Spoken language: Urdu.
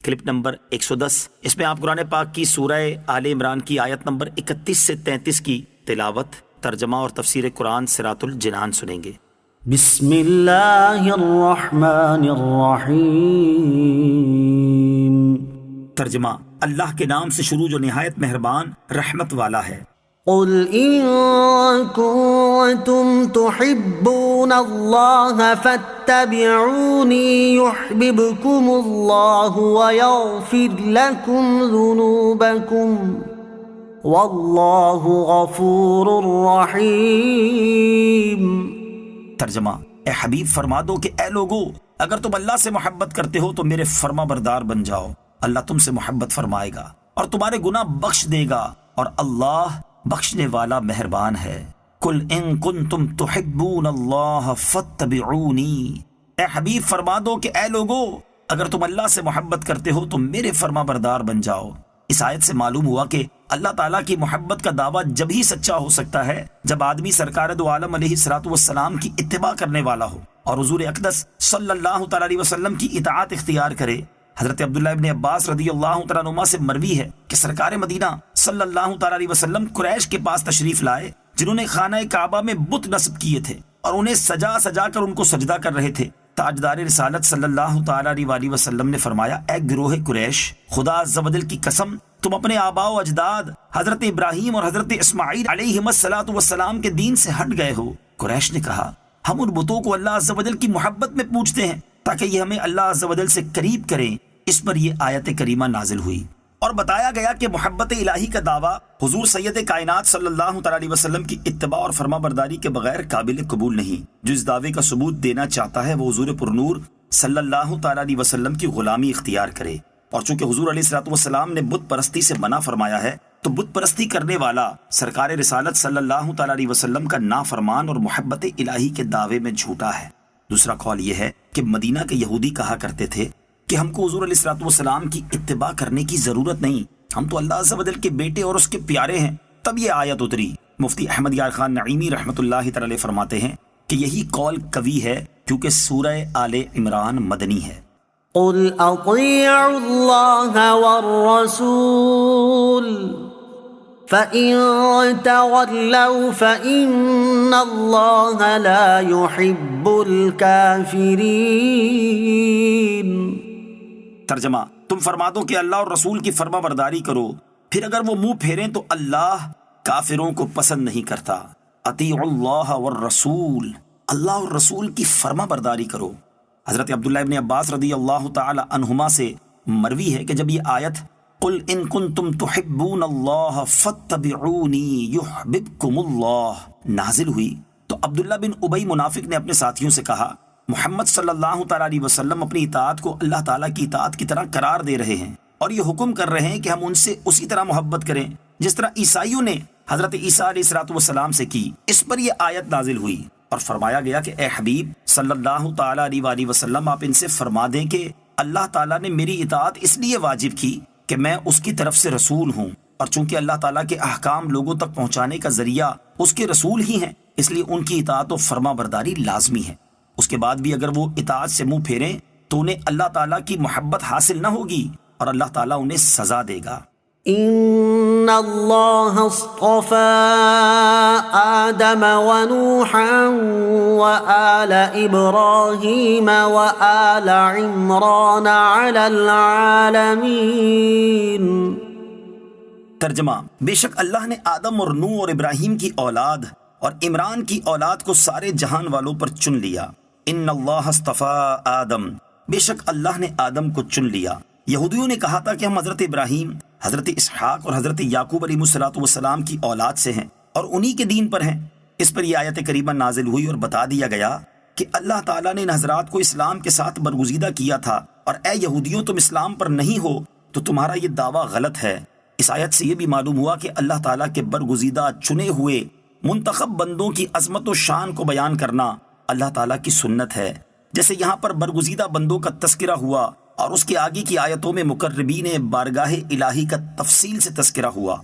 Clip number 110۔ اس میں آپ قرآن پاک کی سورہ آل عمران کی آیت نمبر 31 سے 33 کی تلاوت، ترجمہ اور تفسیر قرآن صراط الجنان سنیں گے۔ بسم اللہ الرحمن الرحیم۔ ترجمہ: اللہ کے نام سے شروع جو نہایت مہربان رحمت والا ہے۔ قل ان کنتم تحبون اللہ فاتبعونی یحببکم اللہ ویغفر لکم ذنوبکم واللہ غفور رحیم۔ ترجمہ: اے حبیب فرما دو کہ اے لوگو، اگر تم اللہ سے محبت کرتے ہو تو میرے فرما بردار بن جاؤ، اللہ تم سے محبت فرمائے گا اور تمہارے گناہ بخش دے گا، اور اللہ بخشنے والا مہربان ہے۔ قل ان کنتم تحبون اللہ فاتبعونی، اے حبیب فرما دو کہ اے لوگو، اگر تم اللہ سے محبت کرتے ہو تو میرے فرما بردار بن جاؤ۔ اس آیت سے معلوم ہوا کہ اللہ تعالیٰ کی محبت کا دعویٰ جب ہی سچا ہو سکتا ہے جب آدمی سرکار دو عالم علیہ الصلوۃ والسلام کی اتباع کرنے والا ہو اور حضور اقدس صلی اللہ تعالیٰ علیہ وسلم کی اطاعت اختیار کرے۔ حضرت عبداللہ ابن عباس رضی اللہ تعالیٰ عنہما سے مروی ہے کہ سرکار مدینہ صلی اللہ تعالیٰ علیہ وسلم قریش کے پاس تشریف لائے جنہوں نے خانہ کعبہ میں بت نصب کیے تھے اور انہیں سجا سجا کر ان کو سجدہ کر رہے تھے۔ تاجدار رسالت صلی اللہ تعالیٰ علیہ وسلم نے فرمایا، اے گروہ قریش، خدا عز و جل کی قسم، تم اپنے آباء و اجداد حضرت ابراہیم اور حضرت اسماعیل علیہم الصلاۃ والسلام کے دین سے ہٹ گئے ہو۔ قریش نے کہا، ہم ان بتوں کو اللہ عز و جل کی محبت میں پوجتے ہیں تاکہ یہ ہمیں اللہ عز و جل سے قریب کریں۔ اس پر یہ آیت کریمہ نازل ہوئی اور بتایا گیا کہ محبت الہی کا دعویٰ حضور سید کائنات صلی اللہ تعالیٰ علیہ وسلم کی اتباع اور فرما برداری کے بغیر قابل قبول نہیں۔ جو اس دعوے کا ثبوت دینا چاہتا ہے وہ حضور پرنور صلی اللہ تعالیٰ علیہ وسلم کی غلامی اختیار کرے، اور چونکہ حضور علیہ الصلوۃ والسلام نے بت پرستی سے منع فرمایا ہے تو بت پرستی کرنے والا سرکار رسالت صلی اللہ تعالیٰ علیہ وسلم کا نافرمان اور محبت الہی کے دعوے میں جھوٹا ہے۔ دوسرا قول یہ ہے کہ مدینہ کے یہودی کہا کرتے تھے کہ ہم کو حضور علیہ الصلوۃ والسلام کی اتباع کرنے کی ضرورت نہیں، ہم تو اللہ عز و جل کے بیٹے اور اس کے پیارے ہیں۔ تب یہ آیت اتری۔ مفتی احمد یار خان نعیمی رحمۃ اللہ تعالی فرماتے ہیں کہ یہی قول قوی ہے کیونکہ سورہ آل عمران مدنی ہے۔ قل اطیعوا اللہ والرسول فَإِن تَوَلَّوْا فَإِنَّ اللَّهَ لَا يُحِبُّ الْكَافِرِينَ۔ ترجمہ: تم فرما دو کہ اللہ اور رسول کی فرما برداری کرو، پھر اگر وہ منہ پھیریں تو اللہ کافروں کو پسند نہیں کرتا۔ اطیعوا اللہ والرسول، اللہ اور رسول کی فرما برداری کرو۔ حضرت عبداللہ ابن عباس رضی اللہ تعالی عنہما سے مروی ہے کہ جب یہ آیت قل ان کنتم تحبون اللہ فاتبعونی یحببکم اللہ نازل ہوئی تو عبداللہ بن ابی منافق نے اپنے ساتھیوں سے کہا، محمد صلی اللہ تعالیٰ علیہ وسلم اپنی اطاعت کو اللہ تعالیٰ کی اطاعت کی طرح قرار دے رہے ہیں اور یہ حکم کر رہے ہیں کہ ہم ان سے اسی طرح محبت کریں جس طرح عیسائیوں نے حضرت عیسیٰ علیہ الصلوۃ والسلام سے کی۔ اس پر یہ آیت نازل ہوئی اور فرمایا گیا کہ اے حبیب صلی اللہ تعالیٰ علیہ وسلم، آپ ان سے فرما دیں کہ اللہ تعالیٰ نے میری اطاعت اس لیے واجب کی کہ میں اس کی طرف سے رسول ہوں، اور چونکہ اللہ تعالیٰ کے احکام لوگوں تک پہنچانے کا ذریعہ اس کے رسول ہی ہیں، اس لیے ان کی اطاعت و فرما برداری لازمی ہے۔ اس کے بعد بھی اگر وہ اطاعت سے منہ پھیریں تو انہیں اللہ تعالیٰ کی محبت حاصل نہ ہوگی اور اللہ تعالیٰ انہیں سزا دے گا۔ ان اللہ اصطفى آدم ونوحا وآل ابراہیم وآل عمران علی العالمین۔ ترجمہ: بے شک اللہ نے آدم اور نوح اور ابراہیم کی اولاد اور عمران کی اولاد کو سارے جہان والوں پر چن لیا۔ ان اللہ اصطفى آدم، بے شک اللہ نے آدم کو چن لیا۔ یہودیوں نے کہا تھا کہ ہم حضرت ابراہیم، حضرت اسحاق اور حضرت یعقوب علیہ الصلوۃ والسلام کی اولاد سے ہیں اور انہی کے دین پر ہیں۔ اس پر یہ آیت کریمہ نازل ہوئی اور بتا دیا گیا کہ اللہ تعالیٰ نے ان حضرات کو اسلام کے ساتھ برگزیدہ کیا تھا، اور اے یہودیوں، تم اسلام پر نہیں ہو تو تمہارا یہ دعویٰ غلط ہے۔ اس آیت سے یہ بھی معلوم ہوا کہ اللہ تعالیٰ کے برگزیدہ چنے ہوئے منتخب بندوں کی عظمت و شان کو بیان کرنا اللہ تعالیٰ کی سنت ہے، جیسے یہاں پر برگزیدہ بندوں کا تذکرہ ہوا اور اس کے آگے کی آیتوں میں مقربین بارگاہ الہی کا تفصیل سے تذکرہ ہوا۔